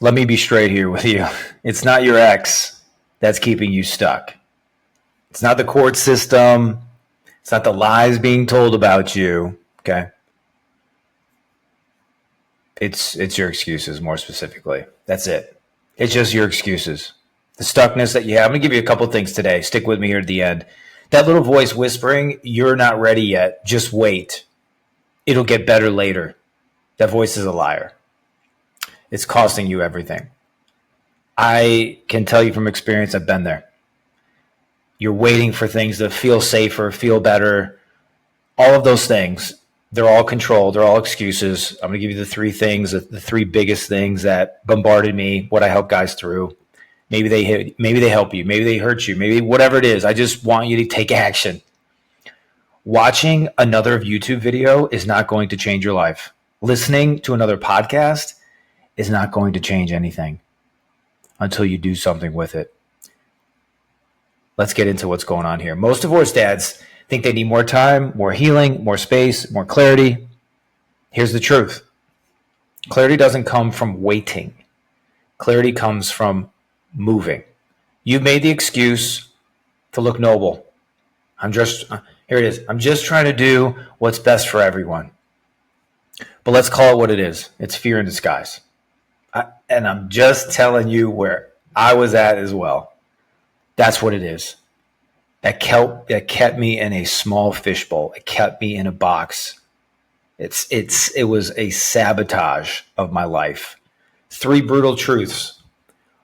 let me be straight here with you. It's not your ex that's keeping you stuck. It's not the court system. It's not the lies being told about you. Okay. It's your excuses, more specifically. That's it. It's just your excuses. The stuckness that you have. I'm going to give you a couple things today. Stick with me here at the end. That little voice whispering, you're not ready yet. Just wait. It'll get better later. That voice is a liar. It's costing you everything. I can tell you from experience, I've been there. You're waiting for things to feel safer, feel better. All of those things, they're all control. They're all excuses. I'm going to give you the three things, the three biggest things that bombarded me, what I help guys through. Maybe they help you. Maybe they hurt you. Maybe whatever it is. I just want you to take action. Watching another YouTube video is not going to change your life. Listening to another podcast is not going to change anything until you do something with it. Let's get into what's going on here. Most divorced dads think they need more time, more healing, more space, more clarity. Here's the truth. Clarity doesn't come from waiting. Clarity comes from moving. You've made the excuse to look noble. Here it is. I'm just trying to do what's best for everyone. But let's call it what it is. It's fear in disguise. And I'm just telling you where I was at as well. That's what it is. That kept me in a small fishbowl. It kept me in a box. It was a sabotage of my life. 3 brutal truths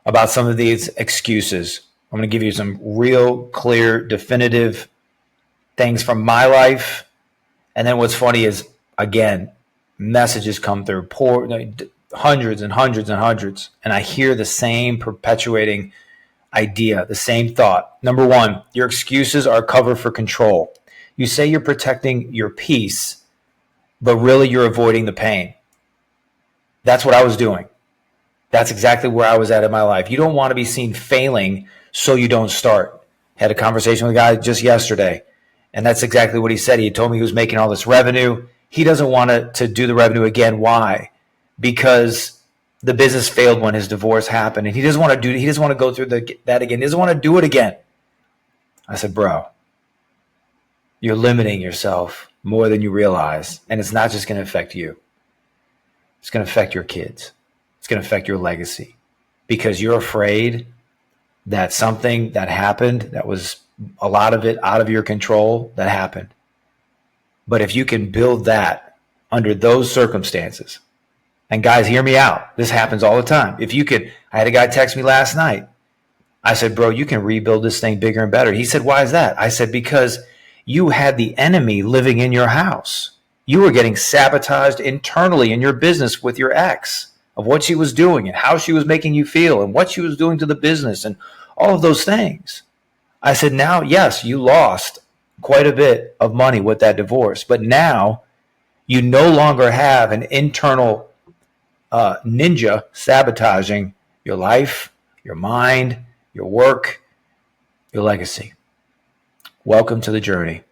about some of these excuses. I'm going to give you some real clear, definitive things from my life. And then what's funny is, again, messages come through, hundreds and hundreds and hundreds. And I hear the same perpetuating idea, the same thought. Number 1, your excuses are cover for control. You say you're protecting your peace, but really you're avoiding the pain. That's what I was doing. That's exactly where I was at in my life. You don't want to be seen failing, so you don't start. Had a conversation with a guy just yesterday, and that's exactly what he said. He told me he was making all this revenue. He doesn't want to do the revenue again. Why? Because the business failed when his divorce happened, and he doesn't want to go through that again. He doesn't want to do it again. I said, bro, you're limiting yourself more than you realize, and it's not just going to affect you. It's going to affect your kids. It's going to affect your legacy because you're afraid that something that happened, that was a lot of it out of your control, that happened. But if you can build that under those circumstances, and guys, hear me out. This happens all the time. I had a guy text me last night. I said, bro, you can rebuild this thing bigger and better. He said, why is that? I said, because you had the enemy living in your house. You were getting sabotaged internally in your business with your ex of what she was doing and how she was making you feel and what she was doing to the business and all of those things. I said, now, yes, you lost quite a bit of money with that divorce, but now you no longer have an internal ninja sabotaging your life, your mind, your work, your legacy. Welcome to the journey.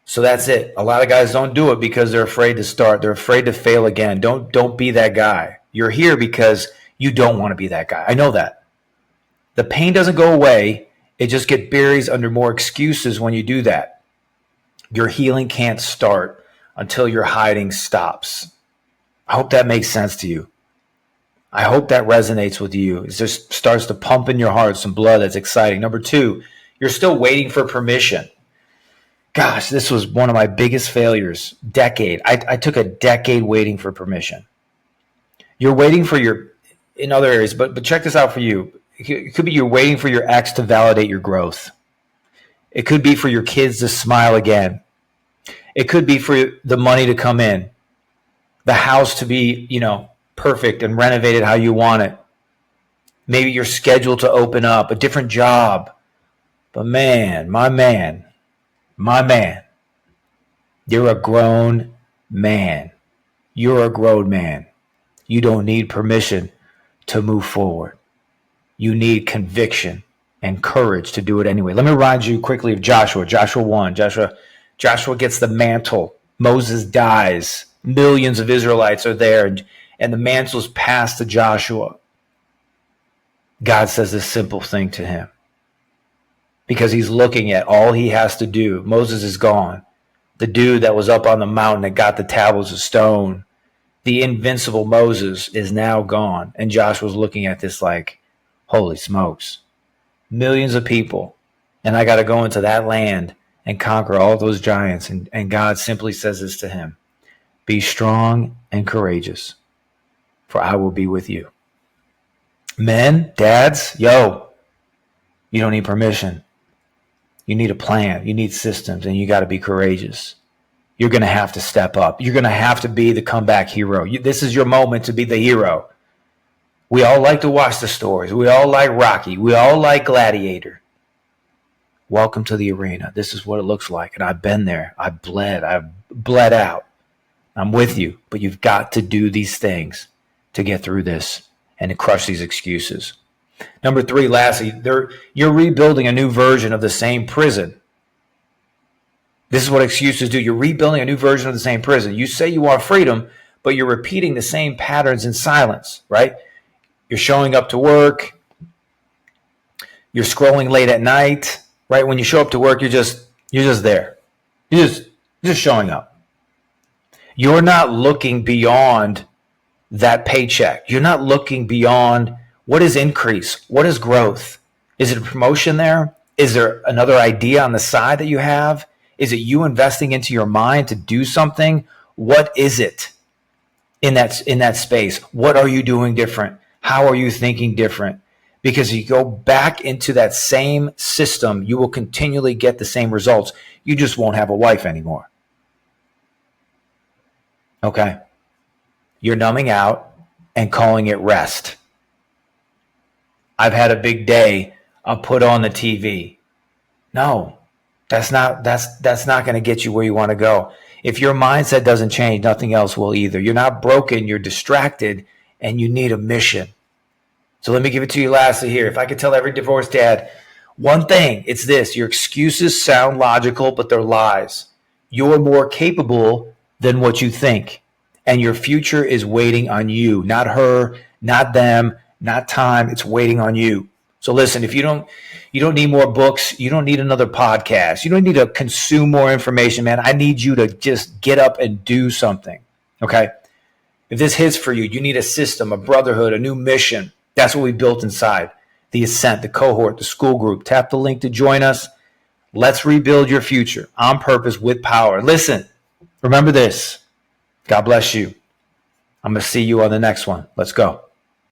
So that's it. A lot of guys don't do it because they're afraid to start. They're afraid to fail again. Don't be that guy. You're here because you don't want to be that guy. I know that. The pain doesn't go away. It just gets buried under more excuses when you do that. Your healing can't start until your hiding stops. I hope that makes sense to you. I hope that resonates with you. It just starts to pump in your heart some blood. That's exciting. Number 2, you're still waiting for permission. Gosh, this was one of my biggest failures. Decade. I took a decade waiting for permission. You're waiting for in other areas, but check this out for you. It could be you're waiting for your ex to validate your growth. It could be for your kids to smile again. It could be for the money to come in, the house to be, perfect and renovated how you want it. Maybe your schedule to open up, a different job. But man, my man, you're a grown man. You're a grown man. You don't need permission to move forward. You need conviction and courage to do it anyway. Let me remind you quickly of Joshua. Joshua 1. Joshua gets the mantle. Moses dies. Millions of Israelites are there. And and the mantle's passed to Joshua, God says this simple thing to him. Because he's looking at all he has to do. Moses is gone. The dude that was up on the mountain that got the tablets of stone, the invincible Moses, is now gone. And Joshua's looking at this like, holy smokes. Millions of people. And I got to go into that land and conquer all those giants. And God simply says this to him. Be strong and courageous, for I will be with you. Men, dads, you don't need permission. You need a plan. You need systems, and you got to be courageous. You're going to have to step up. You're going to have to be the comeback hero. This is your moment to be the hero. We all like to watch the stories. We all like Rocky. We all like Gladiator. Welcome to the arena. This is what it looks like, and I've been there. I've bled out. I'm with you, but you've got to do these things to get through this and to crush these excuses. Number 3, lastly, you're rebuilding a new version of the same prison. This is what excuses do. You're rebuilding a new version of the same prison. You say you want freedom, but you're repeating the same patterns in silence, right? You're showing up to work. You're scrolling late at night, right? When you show up to work, you're just there. You're just showing up. You're not looking beyond that paycheck. You're not looking beyond what is increase, what is growth. Is it a promotion there? Is there another idea on the side that you have? Is it you investing into your mind to do something? What is it in that space? What are you doing different? How are you thinking different? Because if you go back into that same system, you will continually get the same results. You just won't have a wife anymore. Okay? You're numbing out and calling it rest. I've had a big day. I'll put on the TV. No, that's not going to get you where you want to go. If your mindset doesn't change, nothing else will either. You're not broken. You're distracted, and you need a mission. So let me give it to you lastly here. If I could tell every divorced dad one thing, it's this. Your excuses sound logical, but they're lies. You're more capable than what you think. And your future is waiting on you, not her, not them, not time. It's waiting on you. So listen, if you don't need more books, you don't need another podcast, you don't need to consume more information, man. I need you to just get up and do something. Okay? If this hits for you, you need a system, a brotherhood, a new mission. That's what we built inside. The Ascent, the Cohort, the school group. Tap the link to join us. Let's rebuild your future on purpose with power. Listen, remember this. God bless you. I'm going to see you on the next one. Let's go.